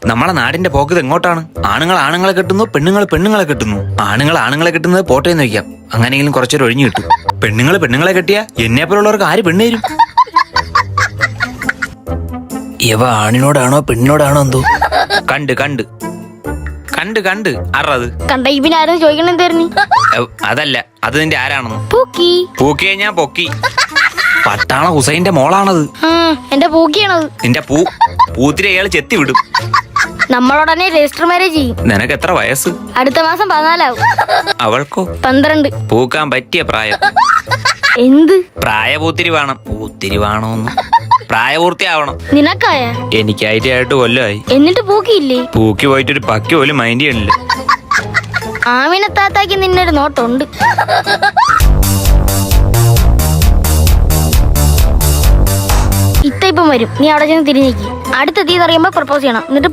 നമ്മളെ നാടിന്റെ പോക്കത് എങ്ങോട്ടാണ്? ആണുങ്ങൾ ആണുങ്ങളെ കെട്ടുന്നു, പെണ്ണുങ്ങൾ പെണ്ണുങ്ങളെ കെട്ടുന്നു. ആണുങ്ങൾ ആണുങ്ങളെ കെട്ടുന്നത് പോട്ടെ എന്ന് വയ്ക്കാം, അങ്ങനെയെങ്കിലും കുറച്ചൊരു ഒഴിഞ്ഞു കിട്ടും. പെണ്ണുങ്ങൾ പെണ്ണുങ്ങളെ കെട്ടിയാ എന്നെ പോലുള്ളവർക്ക് ആര് പെണ്ണ് തരും? ഇവ ആണിനോടാണോ പെണ്ണിനോടാണോ എന്തോ കണ്ട് കണ്ട് കണ്ട് കണ്ട് അറത് കണ്ട ഇവനാരും ചോദിക്കണം എന്തായിരുന്നു? അതല്ല, അത് നിന്റെ ആരാണെന്ന്. പൂക്കി പൂക്കിയെ ഞാൻ പൊക്കി. പട്ടാള ഹുസൈന്റെ മോളാണത്. എന്റെ പൂക്കിയാണത്. നിന്റെ പൂത്തിരി അയാൾ ചെത്തി വിടും. നമ്മളോടനെ രജിസ്റ്റർ മാരേജ് ചെയ്യും. നിനക്ക് എത്ര വയസ്സ്? അടുത്ത മാസം 14 ആവും. അവൾക്കോ? 12. പൂക്കാൻ പറ്റിയ പ്രായം. എന്ത് പ്രായപൂത്തിരി വേണം. പൂത്തിരി വേണോന്ന് പ്രായപൂർത്തിയാവണം. നിനക്കായ? എനിക്കായിട്ട് 8 കൊല്ലമായി. എന്നിട്ട് പൂക്കിയില്ലേ? പൂക്കി പോയിട്ടൊരു പക്കി പോലും മൈൻഡ് ചെയ്യണില്ല. ആമിനത്താത്താക്ക് നിന്നൊരു നോട്ടുണ്ട്. ഇപ്പം വരും, നീ അവിടെ ചെന്ന് തിരിഞ്ഞേക്ക്. അടുത്ത തീയതി അറിയുമ്പോ പ്രപ്പോസ് ചെയ്യണം, എന്നിട്ട്